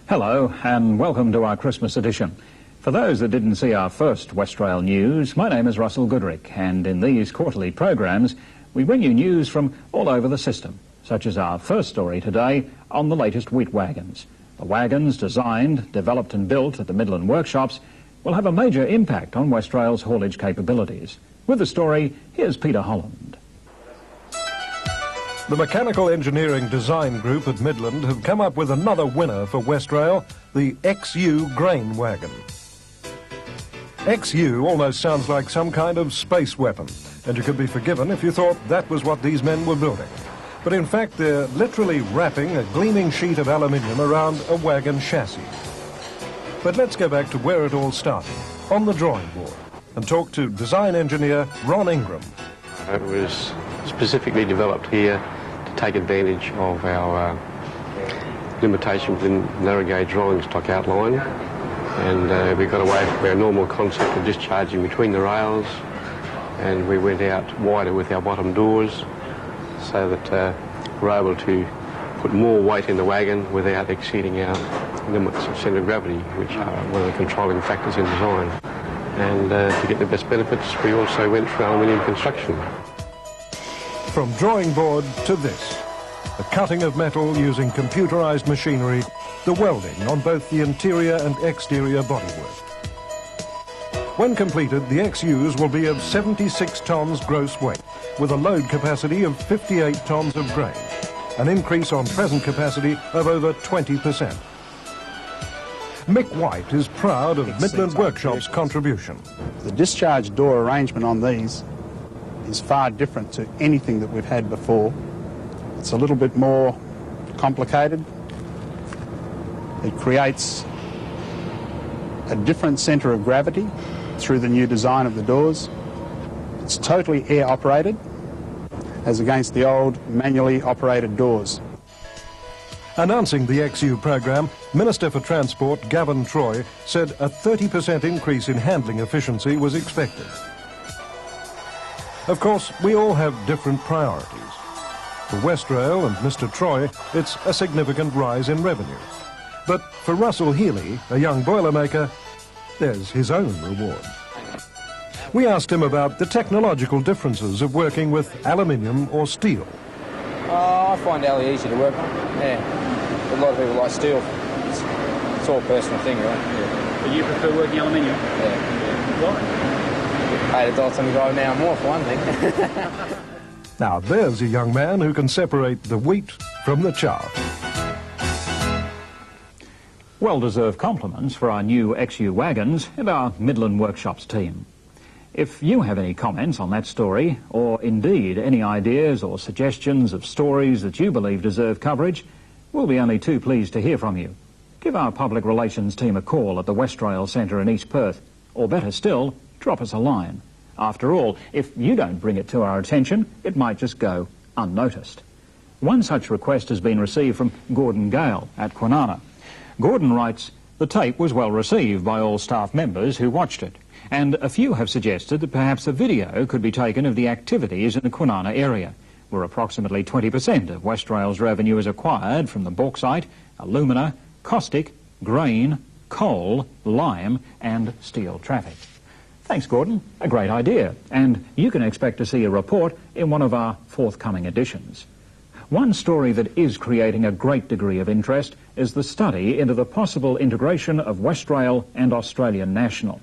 Hello and welcome to our Christmas edition. For those that didn't see our first Westrail news, my name is Russell Goodrick, and in these quarterly programs we bring you news from all over the system, such as our first story today on the latest wheat wagons. The wagons designed, developed and built at the Midland workshops will have a major impact on Westrail's haulage capabilities. With the story, here's Peter Holland. The Mechanical Engineering Design Group at Midland have come up with another winner for Westrail, the XU grain wagon. XU almost sounds like some kind of space weapon, and you could be forgiven if you thought that was what these men were building. But in fact, they're literally wrapping a gleaming sheet of aluminium around a wagon chassis. But let's go back to where it all started, on the drawing board, and talk to design engineer Ron Ingram. It was specifically developed here to take advantage of our limitations in narrow gauge rolling stock outline, and we got away from our normal concept of discharging between the rails, and we went out wider with our bottom doors so that we're able to put more weight in the wagon without exceeding our limits of centre of gravity, which are one of the controlling factors in design. And to get the best benefits, we also went for aluminium construction. From drawing board to this, the cutting of metal using computerised machinery, the welding on both the interior and exterior bodywork. When completed, the XUs will be of 76 tonnes gross weight, with a load capacity of 58 tonnes of grain, an increase on present capacity of over 20%. Mick White is proud of Midland Workshop's contribution. The discharge door arrangement on these is far different to anything that we've had before. It's a little bit more complicated. It creates a different centre of gravity through the new design of the doors. It's totally air operated as against the old manually operated doors. Announcing the XU program, Minister for Transport Gavin Troy said a 30% increase in handling efficiency was expected. Of course, we all have different priorities. For Westrail and Mr. Troy, it's a significant rise in revenue. But for Russell Healy, a young boilermaker, there's his own reward. We asked him about the technological differences of working with aluminium or steel. I find alloy easy to work on, yeah. A lot of people like steel. It's all a personal thing, right? Yeah. But you prefer working aluminium? Yeah. Why? $8 on the go now more, for one thing. Now there's a young man who can separate the wheat from the chaff. Well-deserved compliments for our new XU wagons and our Midland Workshops team. If you have any comments on that story, or indeed any ideas or suggestions of stories that you believe deserve coverage, we'll be only too pleased to hear from you. Give our public relations team a call at the Westrail Centre in East Perth, or better still, drop us a line. After all, if you don't bring it to our attention, it might just go unnoticed. One such request has been received from Gordon Gale at Kwinana. Gordon writes, "The tape was well received by all staff members who watched it, and a few have suggested that perhaps a video could be taken of the activities in the Kwinana area, where approximately 20% of Westrail's revenue is acquired from the bauxite, alumina, caustic, grain, coal, lime and steel traffic." Thanks, Gordon. A great idea, and you can expect to see a report in one of our forthcoming editions. One story that is creating a great degree of interest is the study into the possible integration of Westrail and Australian National.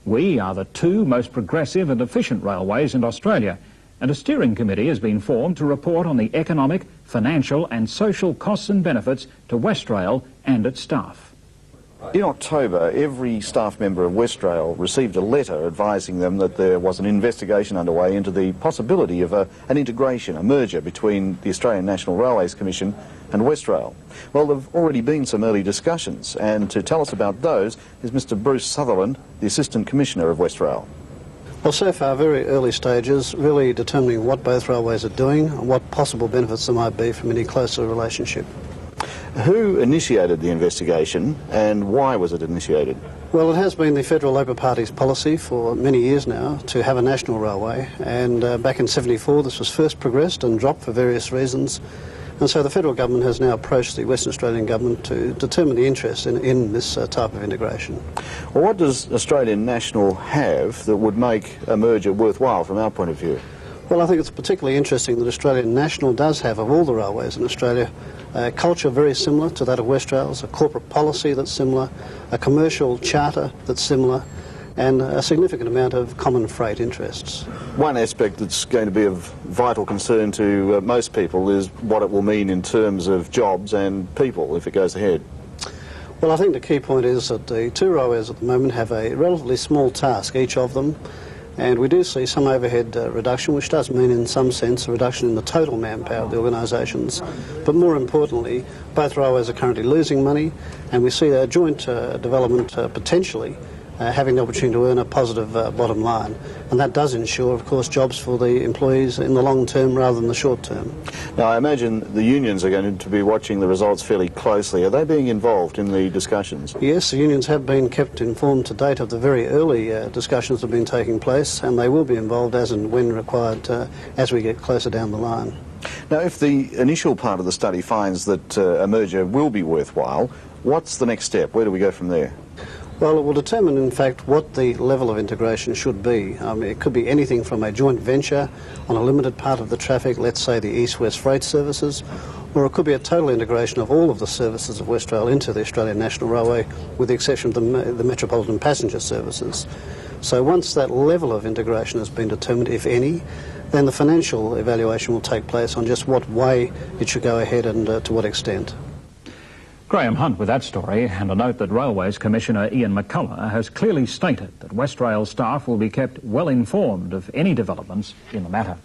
We are the two most progressive and efficient railways in Australia, and a steering committee has been formed to report on the economic, financial and social costs and benefits to Westrail and its staff. In October, every staff member of Westrail received a letter advising them that there was an investigation underway into the possibility of an integration, a merger between the Australian National Railways Commission and Westrail. Well, there have already been some early discussions, and to tell us about those is Mr. Bruce Sutherland, the Assistant Commissioner of Westrail. Well, so far, very early stages, really determining what both railways are doing and what possible benefits there might be from any closer relationship. Who initiated the investigation and why was it initiated? Well, it has been the Federal Labor Party's policy for many years now to have a national railway, and back in '74 this was first progressed and dropped for various reasons. And so the federal government has now approached the Western Australian government to determine the interest in this type of integration. Well, what does Australind National have that would make a merger worthwhile from our point of view? Well, I think it's particularly interesting that Australind National does have, of all the railways in Australia, a culture very similar to that of Westrail's, a corporate policy that's similar, a commercial charter that's similar, and a significant amount of common freight interests. One aspect that's going to be of vital concern to most people is what it will mean in terms of jobs and people if it goes ahead. Well, I think the key point is that the two railways at the moment have a relatively small task, each of them, and we do see some overhead reduction, which does mean in some sense a reduction in the total manpower of the organisations. But more importantly, both railways are currently losing money, and we see a joint development potentially having the opportunity to earn a positive bottom line. And that does ensure, of course, jobs for the employees in the long term rather than the short term. Now, I imagine the unions are going to be watching the results fairly closely. Are they being involved in the discussions? Yes, the unions have been kept informed to date of the very early discussions that have been taking place, and they will be involved as and when required as we get closer down the line. Now, if the initial part of the study finds that a merger will be worthwhile, what's the next step? Where do we go from there? Well, it will determine, in fact, what the level of integration should be. It could be anything from a joint venture on a limited part of the traffic, let's say the east-west freight services, or it could be a total integration of all of the services of Westrail into the Australind National Railway, with the exception of the metropolitan passenger services. So once that level of integration has been determined, if any, then the financial evaluation will take place on just what way it should go ahead and to what extent. Graham Hunt with that story, and a note that Railways Commissioner Ian McCullough has clearly stated that Westrail staff will be kept well informed of any developments in the matter.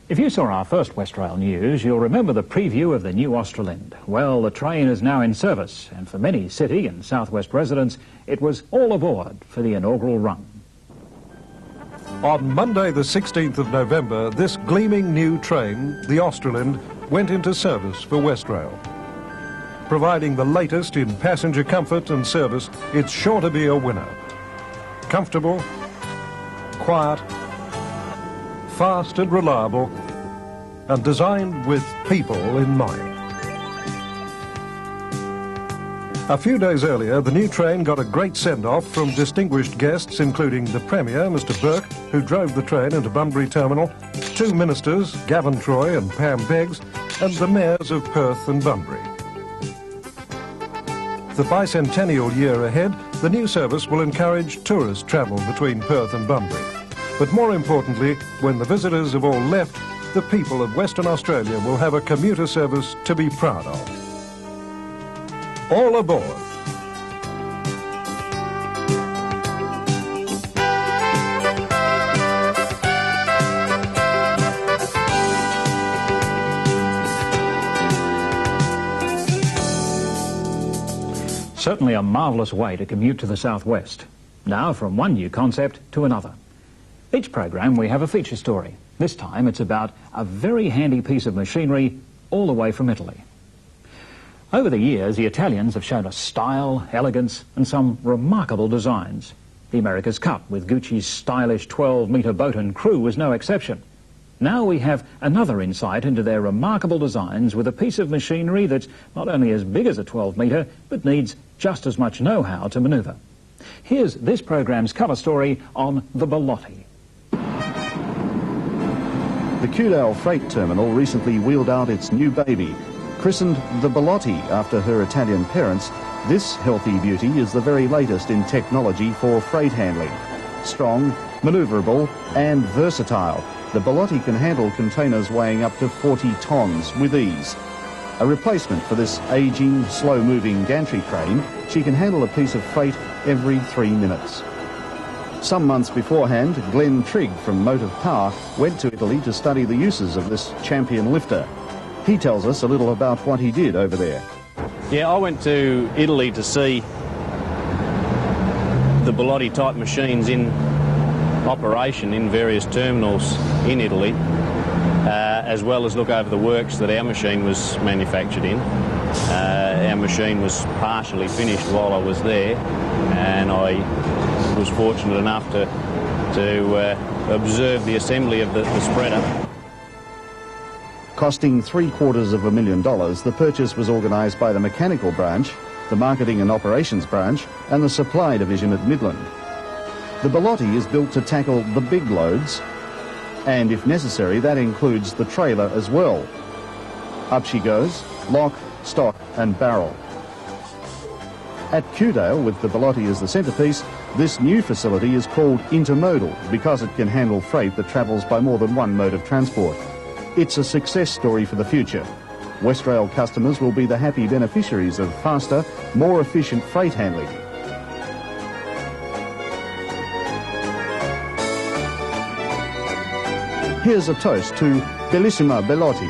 If you saw our first Westrail news, you'll remember the preview of the new Australind. Well, the train is now in service, and for many city and southwest residents, it was all aboard for the inaugural run. On Monday the 16th of November, this gleaming new train, the Australind, went into service for Westrail. Providing the latest in passenger comfort and service, it's sure to be a winner. Comfortable, quiet, fast and reliable, and designed with people in mind. A few days earlier, the new train got a great send-off from distinguished guests, including the Premier, Mr. Burke, who drove the train into Bunbury Terminal, two ministers, Gavin Troy and Pam Beggs, and the mayors of Perth and Bunbury. The bicentennial year ahead, the new service will encourage tourist travel between Perth and Bunbury. But more importantly, when the visitors have all left, the people of Western Australia will have a commuter service to be proud of. All aboard! Certainly a marvellous way to commute to the southwest. Now from one new concept to another. Each program we have a feature story. This time it's about a very handy piece of machinery all the way from Italy. Over the years, the Italians have shown us style, elegance and some remarkable designs. The America's Cup with Gucci's stylish 12-metre boat and crew was no exception. Now we have another insight into their remarkable designs with a piece of machinery that's not only as big as a 12-metre, but needs just as much know-how to manoeuvre. Here's this programme's cover story on the Bolotti. The Kewdale Freight Terminal recently wheeled out its new baby. Christened the Bolotti after her Italian parents, this healthy beauty is the very latest in technology for freight handling. Strong, manoeuvrable and versatile, the Bolotti can handle containers weighing up to 40 tonnes with ease. A replacement for this ageing, slow-moving gantry crane, she can handle a piece of freight every 3 minutes. Some months beforehand, Glenn Trigg from Motive Power went to Italy to study the uses of this champion lifter. He tells us a little about what he did over there. Yeah, I went to Italy to see the Bolotti type machines in operation in various terminals in Italy, as well as look over the works that our machine was manufactured in. Our machine was partially finished while I was there, and I was fortunate enough to observe the assembly of the spreader. Costing $750,000, the purchase was organised by the mechanical branch, the marketing and operations branch, and the supply division at Midland. The Bolotti is built to tackle the big loads, and if necessary, that includes the trailer as well. Up she goes, lock, stock and barrel. At Kewdale, with the Bolotti as the centrepiece, this new facility is called intermodal because it can handle freight that travels by more than one mode of transport. It's a success story for the future. Westrail customers will be the happy beneficiaries of faster, more efficient freight handling. Here's a toast to Bellissima Bolotti.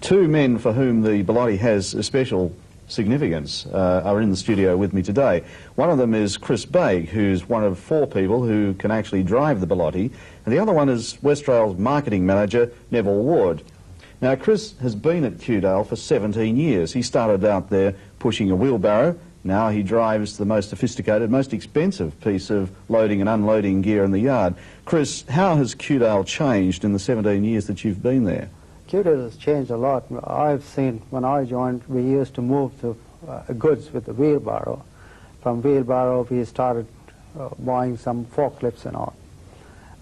Two men for whom the Bolotti has a special significance are in the studio with me today. One of them is Chris Baig, who's one of four people who can actually drive the Bolotti, and the other one is Westrail's marketing manager, Neville Ward. Now, Chris has been at Kewdale for 17 years. He started out there pushing a wheelbarrow. Now he drives the most sophisticated, most expensive piece of loading and unloading gear in the yard. Chris, how has Kewdale changed in the 17 years that you've been there? Kewdale has changed a lot. I've seen, when I joined, we used to move the goods with the wheelbarrow. From wheelbarrow, we started buying some forklifts and all.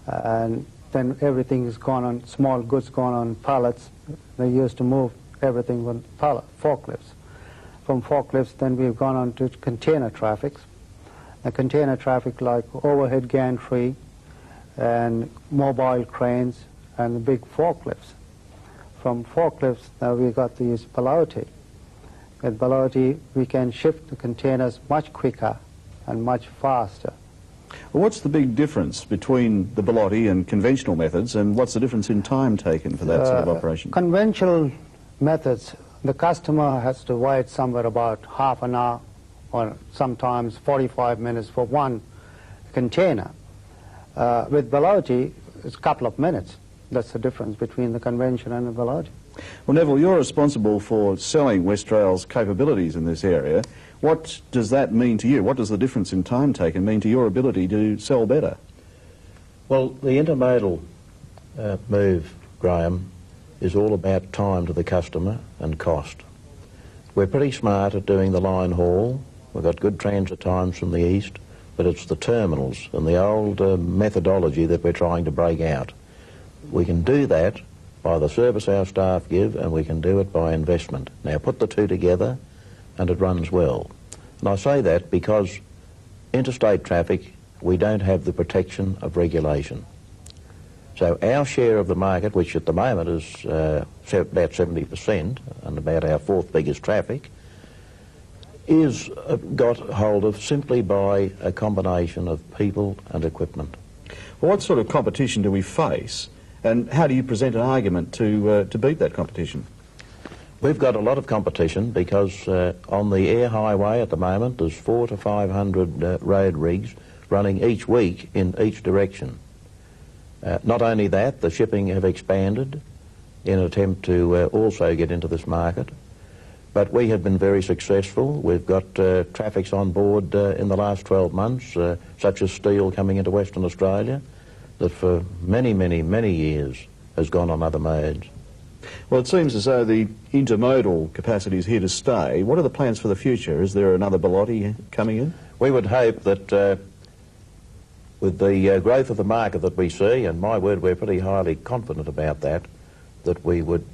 And then everything has gone on, small goods gone on pallets. They used to move everything with forklifts. From forklifts, then we've gone on to container traffics. The container traffic like overhead gantry and mobile cranes and the big forklifts. From forklifts, now we got these Bolotti. With Bolotti, we can shift the containers much quicker and much faster. Well, what's the big difference between the Bolotti and conventional methods, and what's the difference in time taken for that sort of operation? Conventional methods, the customer has to wait somewhere about half an hour or sometimes 45 minutes for one container. With Bolotti, it's a couple of minutes. That's the difference between the convention and the Bolotti. Well, Neville, you're responsible for selling Westrail's capabilities in this area. What does that mean to you? What does the difference in time taken mean to your ability to sell better? Well, the intermodal move, Graham, is all about time to the customer and cost. We're pretty smart at doing the line haul. We've got good transit times from the east, but it's the terminals and the old methodology that we're trying to break out. We can do that by the service our staff give, and we can do it by investment. Now, put the two together and it runs well. And I say that because interstate traffic, we don't have the protection of regulation. So our share of the market, which at the moment is about 70% and about our fourth biggest traffic, is got hold of simply by a combination of people and equipment. Well, what sort of competition do we face, and how do you present an argument to beat that competition? We've got a lot of competition because on the air highway at the moment there's 400 to 500 road rigs running each week in each direction. Not only that, the shipping have expanded in an attempt to also get into this market, but we have been very successful. We've got traffics on board in the last 12 months, such as steel coming into Western Australia, that for many, many, many years has gone on other modes. Well, it seems as though the intermodal capacity is here to stay. What are the plans for the future? Is there another Bolotti coming in? We would hope that with the growth of the market that we see, and my word, we're pretty highly confident about that, that we would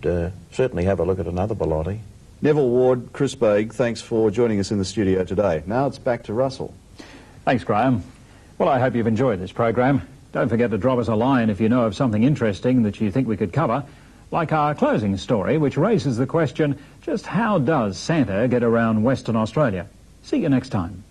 certainly have a look at another Bolotti. Neville Ward, Chris Baig, thanks for joining us in the studio today. Now it's back to Russell. Thanks, Graham. Well, I hope you've enjoyed this program. Don't forget to drop us a line if you know of something interesting that you think we could cover, like our closing story, which raises the question, just how does Santa get around Western Australia? See you next time.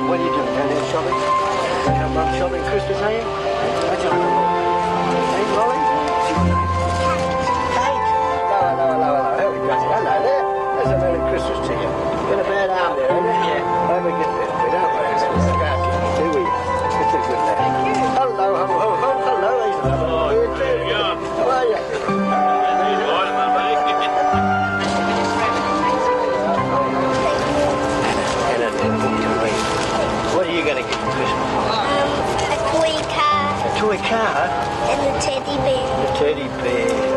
What are you doing? Down there shopping? Come on, shopping Christmas, are you? That's all right. Hey, Molly? Hey! Hello. Here we go. Hello there. There's a Merry Christmas to you. Been a bad arm there, isn't it? Yeah. Hope we get better. We don't worry. It's a good lad. Hello, ho, ho, ho. toy car? And the teddy bear. The teddy bear.